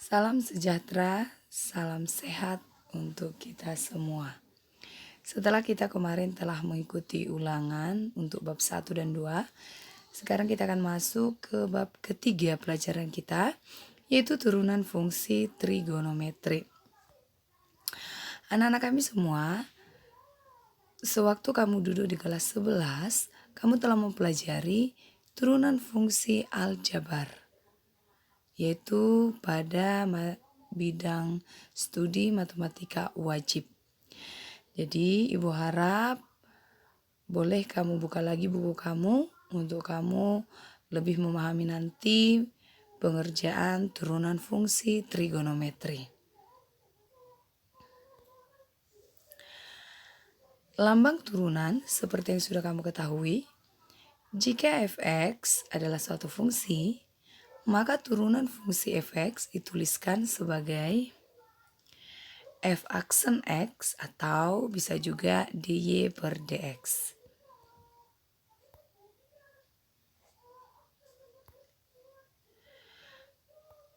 Salam sejahtera, salam sehat untuk kita semua. Setelah kita kemarin telah mengikuti ulangan untuk bab 1 dan 2, sekarang kita akan masuk ke bab ketiga pelajaran kita, yaitu turunan fungsi trigonometri. Anak-anak kami semua, sewaktu kamu duduk di kelas 11, kamu telah mempelajari turunan fungsi aljabar, yaitu pada bidang studi matematika wajib. Jadi ibu harap boleh kamu buka lagi buku kamu untuk kamu lebih memahami nanti pengerjaan turunan fungsi trigonometri. Lambang turunan seperti yang sudah kamu ketahui, jika fx adalah suatu fungsi, maka turunan fungsi fx dituliskan sebagai f aksen x atau bisa juga dy per dx.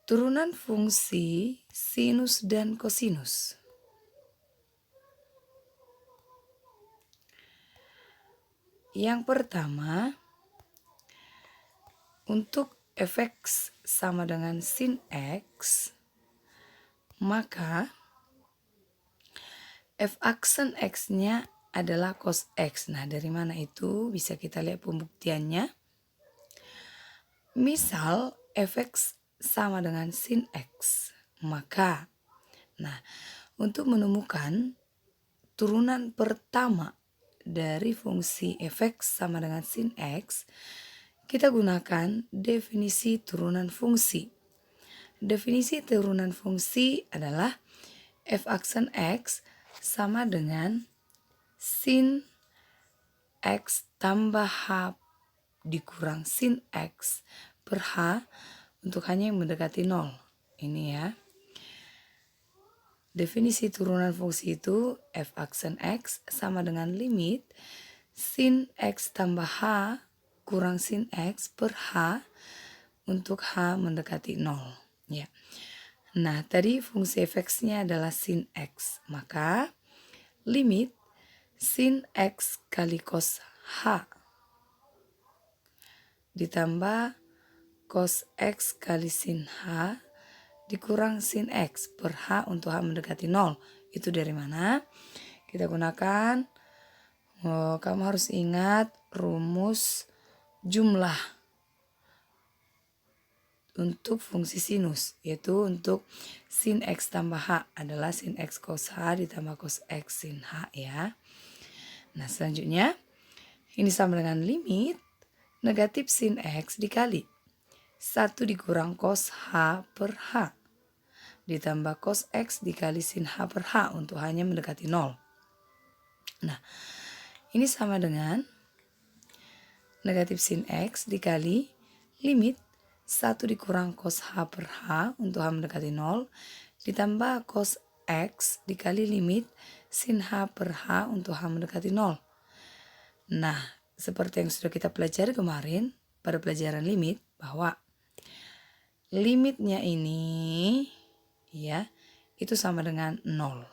Turunan fungsi sinus dan kosinus. Yang pertama, untuk fx sama dengan sin x, maka f aksen x-nya adalah cos x. Nah, dari mana itu? Bisa kita lihat pembuktiannya. Misal fx sama dengan sin x, maka untuk menemukan turunan pertama dari fungsi fx sama dengan sin x, kita gunakan definisi turunan fungsi. Definisi turunan fungsi adalah f aksen x sama dengan sin x tambah h dikurang sin x per h untuk hanya yang mendekati 0. Ini ya. Definisi turunan fungsi itu f aksen x sama dengan limit sin x tambah h kurang sin x per h untuk h mendekati 0. Ya. Nah, tadi fungsi fx-nya adalah sin x. Maka limit sin x kali cos h ditambah cos x kali sin h dikurang sin x per h untuk h mendekati 0. Itu dari mana? Kita gunakan, kamu harus ingat rumus jumlah untuk fungsi sinus, yaitu untuk sin x tambah h adalah sin x cos h ditambah cos x sin h ya. Nah, selanjutnya ini sama dengan limit negatif sin x dikali 1 dikurang cos h per h ditambah cos x dikali sin h per h untuk hanya mendekati 0. Nah, ini sama dengan negatif sin x dikali limit 1 dikurang cos h per h untuk h mendekati 0 ditambah cos x dikali limit sin h per h untuk h mendekati 0. Nah, seperti yang sudah kita pelajari kemarin pada pelajaran limit, bahwa limitnya ini ya itu sama dengan 0.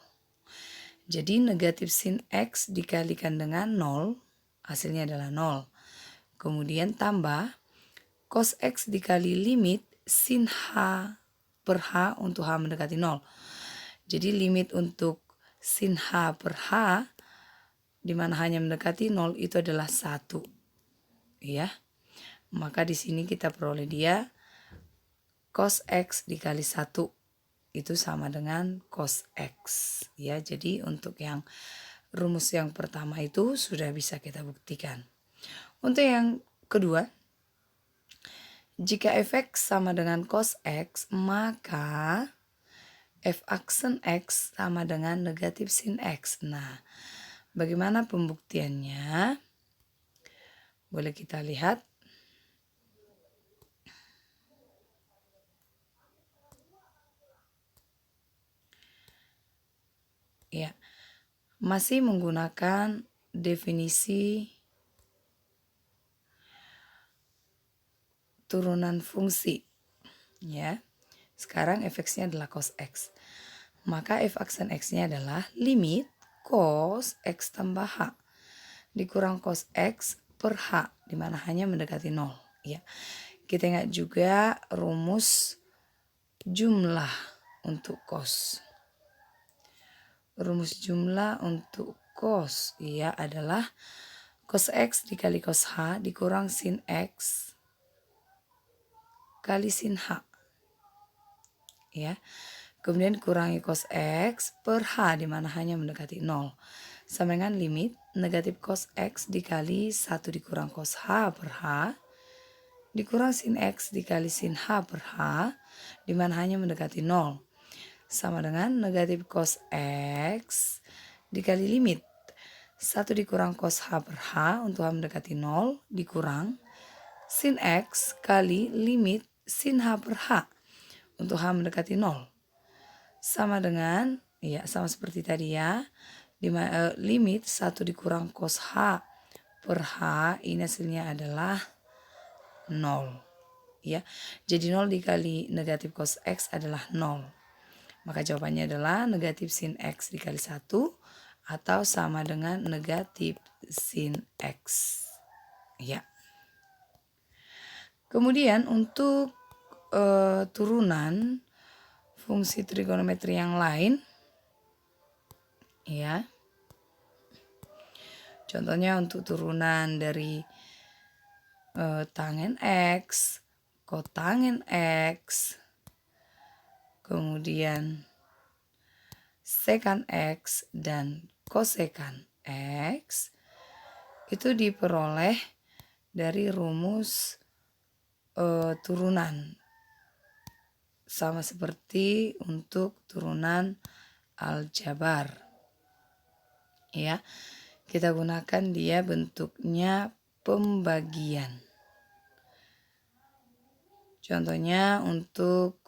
Jadi negatif sin x dikalikan dengan 0 hasilnya adalah 0. Kemudian tambah cos x dikali limit sin h per h untuk h mendekati 0. Jadi limit untuk sin h per h di mana hanya mendekati 0 itu adalah 1. Ya. Maka di sini kita peroleh dia cos x dikali 1 itu sama dengan cos x ya. Jadi untuk yang rumus yang pertama itu sudah bisa kita buktikan. Untuk yang kedua, jika fx sama dengan cos x, maka f aksen x sama dengan negatif sin x. Nah, bagaimana pembuktiannya? Boleh kita lihat. Ya, masih menggunakan definisi turunan fungsi. Ya, Sekarang f(x)-nya adalah cos x. Maka f aksen x-nya adalah limit cos x tambah h dikurang cos x per h, di mana hanya mendekati 0. Ya. Kita ingat juga rumus jumlah untuk cos. Rumus jumlah untuk cos ya adalah cos x dikali cos h dikurang sin x kali sin h. Ya. Kemudian kurangi cos x per h, di mana hanya mendekati 0. Sama dengan limit negatif cos x dikali 1 dikurang cos h per h dikurang sin x dikali sin h per h, di mana hanya mendekati 0. Sama dengan negatif cos x dikali limit 1 dikurang cos h per h untuk h mendekati 0 dikurang sin x kali limit sin h per h untuk h mendekati 0. Sama dengan, ya sama seperti tadi ya, limit 1 dikurang cos h per h, ini hasilnya adalah 0. Ya, jadi 0 dikali negatif cos x adalah 0. Maka jawabannya adalah negatif sin x dikali 1 atau sama dengan negatif sin x. Ya. Kemudian untuk turunan fungsi trigonometri yang lain, ya. Contohnya untuk turunan dari tangen x, kotangen x, kemudian sekan x dan kosekan x, itu diperoleh dari rumus turunan. Sama seperti untuk turunan aljabar. Ya, kita gunakan dia bentuknya pembagian. Contohnya untuk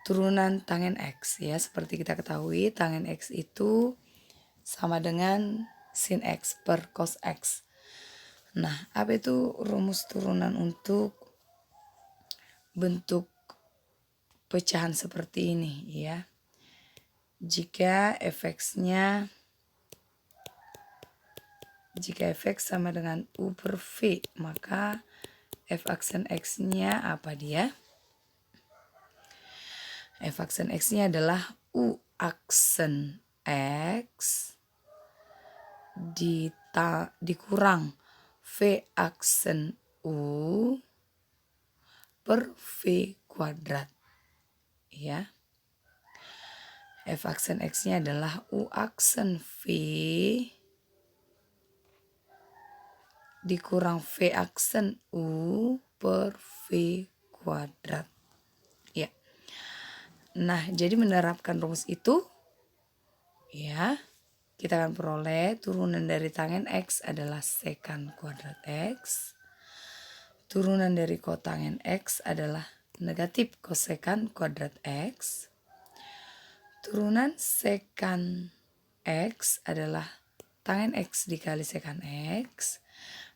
turunan tangen x ya, seperti kita ketahui tangen x itu sama dengan sin x per cos x. Nah, apa itu rumus turunan untuk bentuk pecahan seperti ini ya? Jika fx-nya fx sama dengan u per v, maka f aksen x-nya apa dia? F aksen x-nya adalah u aksen x dikurang v aksen u per v kuadrat. Ya. F aksen x-nya adalah u aksen v dikurang v aksen u per v kuadrat. Ya. Nah, jadi menerapkan rumus itu, ya, kita akan peroleh turunan dari tangen x adalah sekan kuadrat x. Turunan dari kotangen x adalah negatif kosekan kuadrat x. Turunan sekan x adalah tangen x dikali sekan x.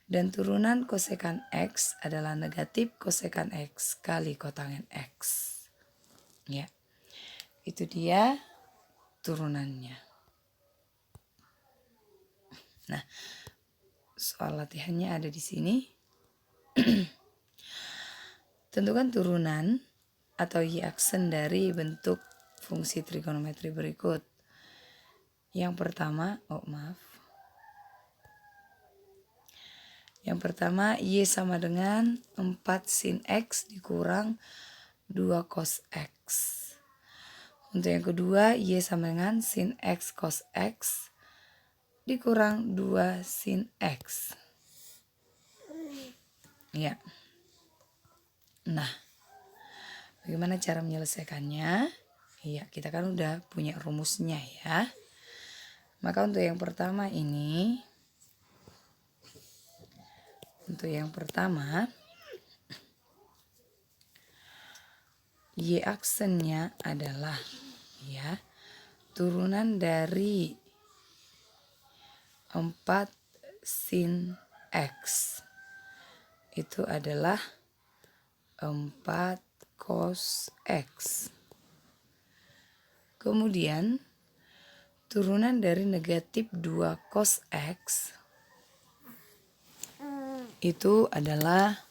Dan turunan kosekan x adalah negatif kosekan x kali kotangen x. Ya, itu dia turunannya. Nah, soal latihannya ada di sini. Tentukan turunan atau y aksen dari bentuk fungsi trigonometri berikut. Yang pertama, Yang pertama, y sama dengan 4 sin x dikurang 2 cos x. Untuk yang kedua, y sama dengan sin x cos x dikurang 2 sin x. Ya. Nah, bagaimana cara menyelesaikannya? Ya, kita kan udah punya rumusnya ya. Maka untuk yang pertama ini, y aksennya adalah ya turunan dari 4 sin x itu adalah 4 cos X. Kemudian turunan dari negatif 2 cos X itu adalah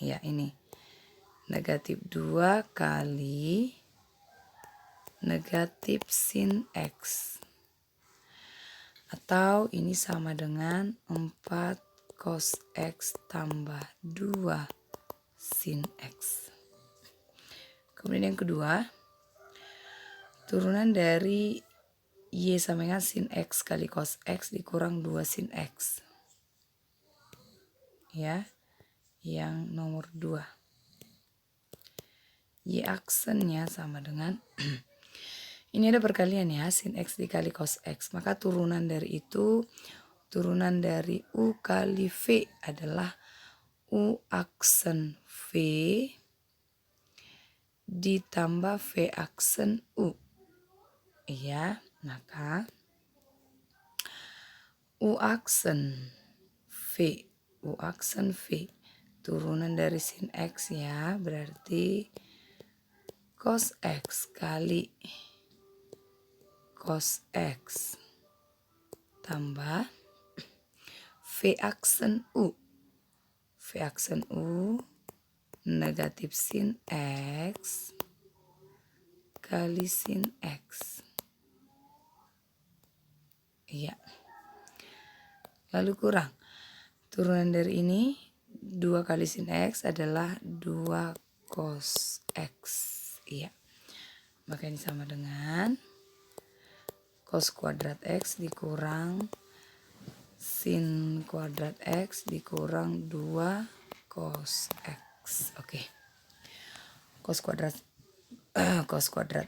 ya ini negatif 2 kali negatif sin X, atau ini sama dengan 4 cos X tambah 2 sin X. Kemudian yang kedua, turunan dari Y sama dengan sin X kali cos X dikurang 2 sin X. Ya, yang nomor 2. Y aksennya sama dengan ini ada perkalian ya, sin X dikali cos X. Maka turunan dari itu, turunan dari U kali V adalah U aksen V ditambah V aksen U. Iya, maka U aksen V turunan dari sin X ya, berarti cos X kali cos X tambah V aksen U. V aksen U negatif sin X kali sin X. Iya. Lalu kurang. Turunan dari ini 2 kali sin X adalah 2 cos X. Iya. Maka ini sama dengan cos kuadrat X dikurang sin kuadrat X dikurang 2 cos X. Oke. Cos kuadrat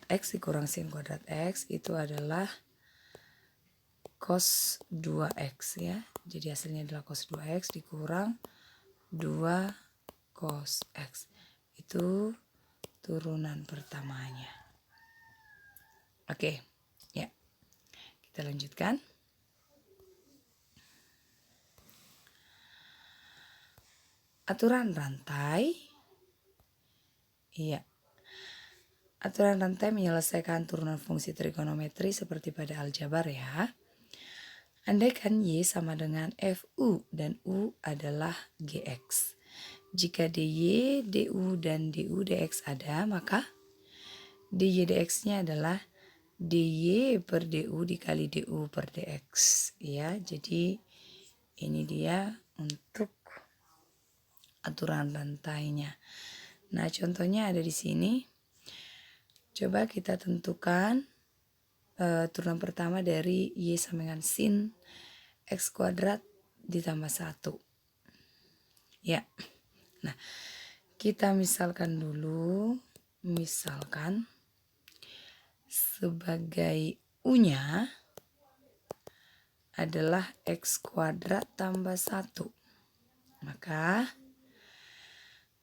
X dikurang sin kuadrat X itu adalah cos 2X ya. Jadi hasilnya adalah cos 2X dikurang 2 cos X. Itu turunan pertamanya. Oke, ya. Kita lanjutkan. Aturan rantai. Iya. Aturan rantai menyelesaikan turunan fungsi trigonometri seperti pada aljabar ya. Andaikan Y sama dengan FU dan U adalah GX. Jika DY, DU, dan DU DX ada, maka DY DX-nya adalah DY per DU dikali DU per DX. Ya, jadi ini dia untuk aturan rantainya. Nah, contohnya ada di sini. Coba kita tentukan turunan pertama dari Y sama dengan sin X kuadrat ditambah 1. Ya. Nah, kita misalkan dulu. Misalkan sebagai U-nya adalah X kuadrat tambah 1. Maka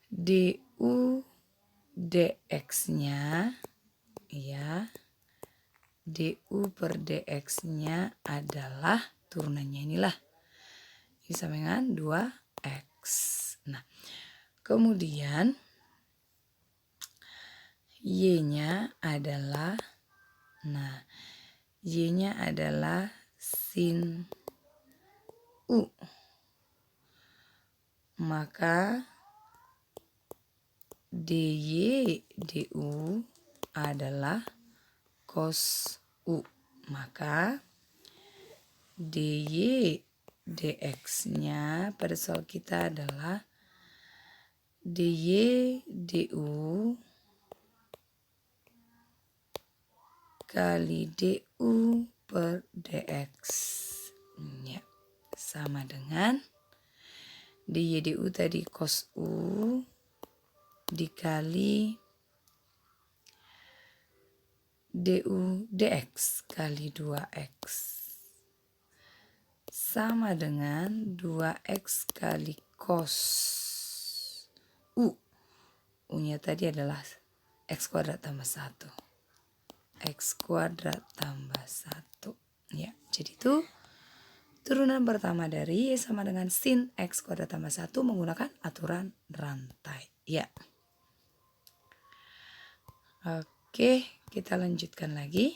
DU DX-nya ya, DU per DX-nya adalah turunannya inilah. Ini sama dengan 2X. Nah, kemudian Y-nya adalah, nah, Y-nya adalah sin U. Maka DY DU adalah cos U. Maka DY DX-nya pada soal kita adalah DY DU kali DU per DX. Ya, sama dengan DY DU tadi cos U dikali DU DX kali 2X. Sama dengan 2X kali cos U. U-nya tadi adalah X kuadrat tambah 1. X kuadrat tambah 1. Ya, jadi itu Turunan pertama dari Y sama dengan sin X kuadrat tambah 1 menggunakan aturan rantai. Ya. Oke, kita lanjutkan lagi.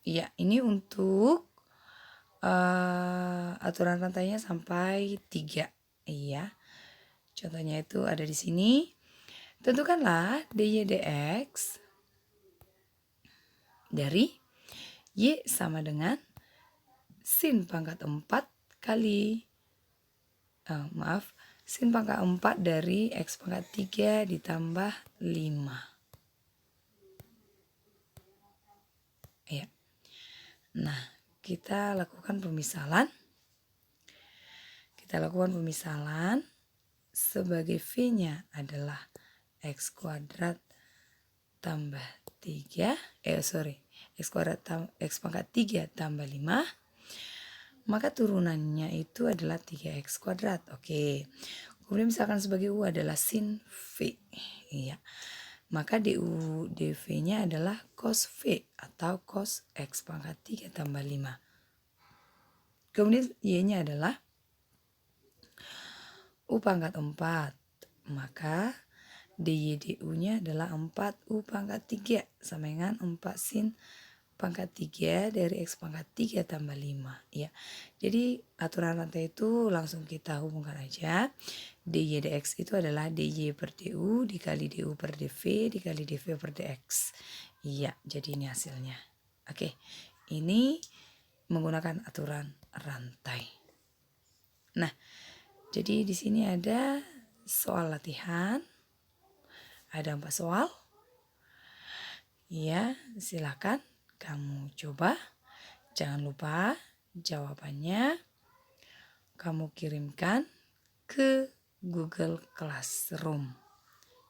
Ya, ini untuk aturan rantainya sampai 3. Iya. Contohnya itu ada di sini. Tentukanlah dy dx dari Y sama dengan sin pangkat 4 kali sin pangkat 4 dari X pangkat 3 ditambah 5. Ya. Nah, kita lakukan pemisalan. Sebagai V-nya adalah X kuadrat tambah 3. X pangkat 3 tambah 5. Maka turunannya itu adalah 3X kuadrat. Oke. Kemudian misalkan sebagai U adalah sin V. Iya. Maka du dv-nya adalah cos V atau cos X pangkat 3 tambah 5. Kemudian Y-nya adalah U pangkat 4. Maka dy du-nya adalah 4U pangkat 3 sama dengan 4 sin pangkat 3 dari X pangkat 3 tambah 5. Ya. Jadi aturan rantai itu langsung kita hubungkan aja. dy dx itu adalah dy per du dikali du per dv dikali dv per dx. Iya, jadi ini hasilnya. Oke, ini menggunakan aturan rantai. Nah, jadi di sini ada soal latihan. Ada 4 soal. Ya, silakan kamu coba. Jangan lupa jawabannya kamu kirimkan ke Google Classroom.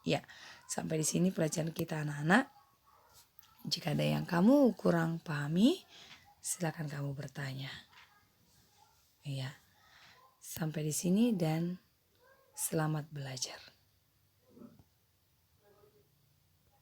Ya, sampai di sini pelajaran kita anak-anak. Jika ada yang kamu kurang pahami, silakan kamu bertanya. Ya, sampai di sini dan selamat belajar.